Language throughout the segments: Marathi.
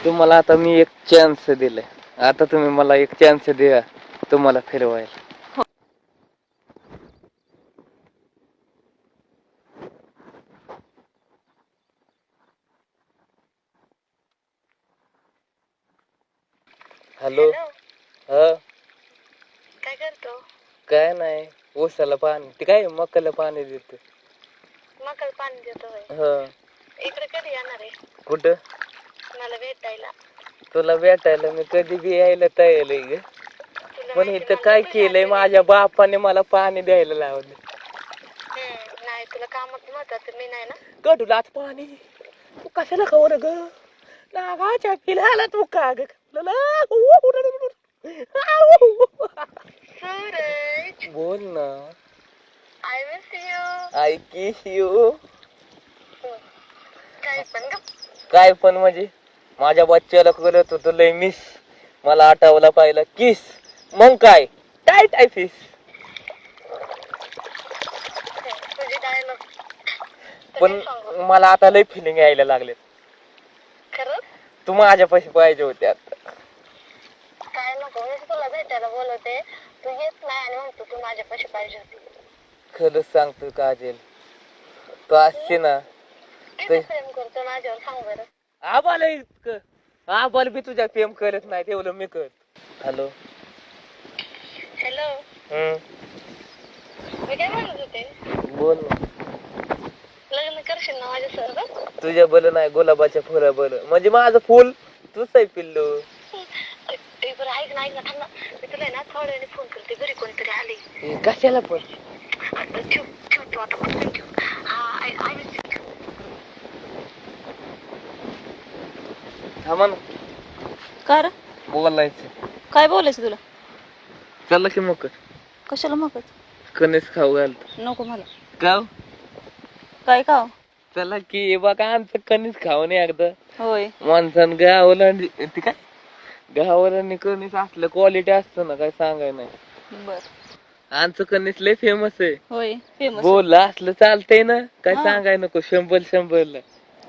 तुम्हाला आता मी एक चान्स दिलाय. आता तुम्ही मला एक चान्स द्या तुम्हाला फिरवायला. हॅलो. हा. काय करतो? काय नाही, ऊसाला पाणी ते काय मकाला पाणी देतो. मकाला पाणी देतो होय. हा. इकडे कधी येणार आहे? कुठं? मला भेटायला. तुला भेटायला मी कधी बी यायला तयार आहे ग. तुला पण माहिती इथं मला काय तुझी केलंय, आठवण माझ्या बापाने मला पाणी द्यायला लावलं. नाही तुला कामात महत्वाचं मी नाही ना. गडूलाच पाणी तू कशाला खवर ग नागाच्या पिलाला तू का ग सूरज, बोल ना. I miss you. I kiss you. काय पण ग. काय पण म्हणजे माझ्या बच्च्याला करत होतो लय मिस, मला आठवला पाहिला किस, मग काय टाईट आय फिस. तुझे डायलॉग पण मला आता लय फिलिंग यायला लागले. खरंच तू माझ्या पैसे पाहिजे होते आता. काय नको, मी तुला भेटायला बोलवते, तू येत नाही आणि म्हणतो तू माझ्या पैसे पाहिजे होते. खरंच सांगतो काजल, तू असते ना किती प्रेम करतो माझ्यावर सांग बरं. आबाला इतकं, आबाल बी तुझ्या प्रेम करत नाही तेवढं मी करत. हॅलो. हॅलो. मी काय म्हणत होते, बोल ना. लग्न करशील ना माझ्यासोबत? तुझ्या बल नाही, गुलाबाच्या फुला बल, म्हणजे माझं फुल तूच आहे पिल्लू. ते बरं ऐक ना थांब ना, मी तुला ना थोड्या वेळाने फोन करते, घरी कोणतरी आली. कशाला पण ठेव ठेव तू आता फोन ठेव. हा आय मिस यू. थांबा ना. काय रे? बोलायचं. काय बोलायचं तुला? चला की मग कशाला मगच? कणीस खाऊ घालतो. नको मला. गाव काय खाव? चला की बघा आमचं कणीस खाऊन एकदा. होय. माणसानं गावाला ते काय गावाला कणीस असलं क्वालिटी असतं ना, काय सांगाय नाही. बर. आमचं कणीस लय फेमस आहे. होय फेमस. बोल असलं चालतंय ना, काय हा. सांगाय नको. 100-100ला.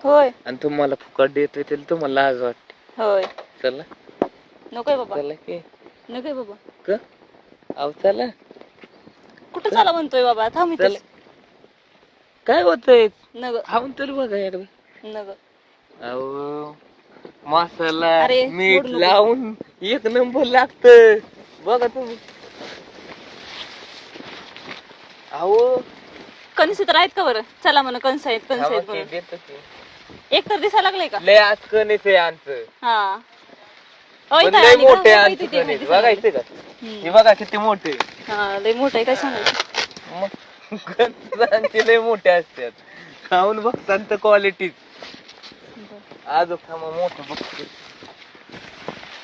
होय. आणि तुम्हाला फुकट देतोय त्याला तुम्हाला लाज वाटते. होय. चला नकोय बाबा. चला की. नकोय बाबा. क अहो चला. कुठं चाला म्हणतोय बाबा, थांब चला. इथेच. काय होतंय? नग खाऊन तर बघा यार. नग. अहो मसाला अरे, मीठ ओढ नको. लावून एक नंबर लागत. बघा तुम्ही. अहो कणस तर आहेत का बरं? चला म्हणा कणस आहेत कणस थांबा आहेत की, म्हणून. देतो की. एक तर दिसायला लागले का? लय आज कणीस आहे आमचं. हा. होय पण ताई, लय आली का? मोठे हो, आमचं इथे कणीस. दिसायला लागले. बघायचं का? हे बघा किती मोठे. हा लय मोठं आहे, काय सांगायचं. मग कणसांचे लय मोठे असतात. खाऊन बघतात तर क्वालिटी. आज थांबा मोठं बघतो.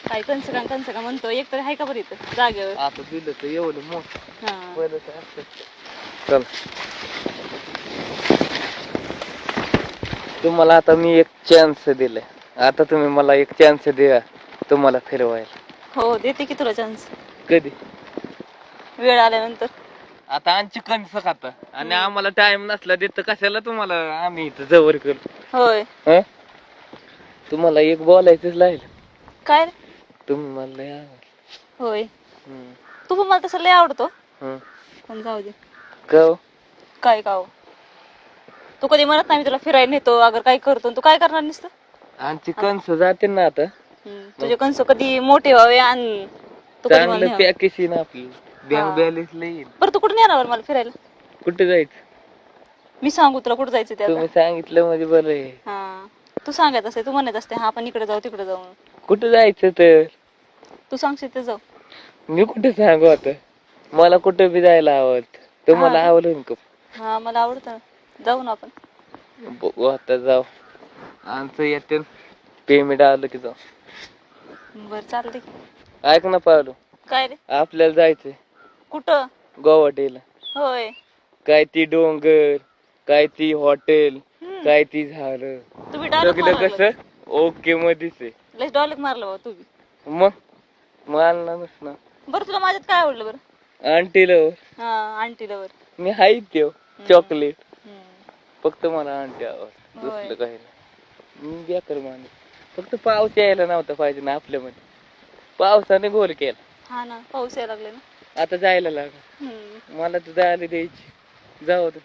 काय कणस का म्हणतो, एक तर आहे का बरं इथं जागेवर. आता दिलं तर एवढं मोठं. हा. पहिलं तर असतं. चल तुम्हाला आता मी एक चान्स दिलाय. आता तुम्ही मला एक चान्स द्या तुम्हाला फिरवायला. हो देते की तुला चान्स, कधी? वेळ आल्यानंतर. आता आमची कणसं खाता आणि आम्हाला टाइम नसला देत कशाला तुम्हाला आम्ही इथं जवळ करू. होय. हं? तुम्हाला एक बोलायचंच राहील. काय रे? तुम्ही मला लय आवडलं. होय. हम्म. तू पण मला तसं लय आवडतो. हं. पण जाऊ दे. का हो? काय का हो? तू कधी म्हणत नाही मी तुला फिरायला नेतो अगर काय करतो, तू काय करणार नुसतं? आमची कणसं जाते ना आता. तुझे कंस कधी मोठे व्हावे आणि तू कधी मला चांगलं न्यावं. पॅकेज येईन आपली. बँक बॅलन्स लय येईल. बरं तू कुठे नेणार मला फिरायला? कुठे जायचं? मी सांगू तुला कुठे जायचं ते आता? तुम्ही सांगितलं म्हणजे बरं आहे. हा. तू सांगत असते, तू म्हणत असते हा आपण इकडे जाऊ तिकडे जाऊ. कुठं जायचं तर? तू सांगशील ते जाऊ. मी कुठे सांगू आता? मला कुठं बी जायला आवडत. तुम्हाला हा. आवडेल का? हा मला आवडतं, जाऊ ना आपण. बघू आता जाऊ. आमचं येते पेमेंट आलं की जाऊ. बर चालते. ऐक ना पाडू, काय रे? आपल्याला जायचंय कुठं? गोवाटेला. होय. काय ती डोंगर, काय ती हॉटेल, काय ती झाड, तुम्ही डायलॉग सगळं मारला. कसं ओके मध्येच आहे. लय डायलॉग मारला बाबा तू बी. मग मानणारच ना. बरं तुला माझ्यात काय आवडलं बरं? आंटीला हा आंटी लवर. मी हाय देव चॉकलेट. फक्त मला आंटी आवड, होय. दुसरं काही नाही. मी बेकार माणूस. फक्त पाऊस यायला नव्हता पाहिजे ना आपल्यामध्ये. पावसाने गोल केला. हा ना, पाऊस यायला लागले ना. आता जायला लागला. मला तर जायला द्यायची. जाऊ दे.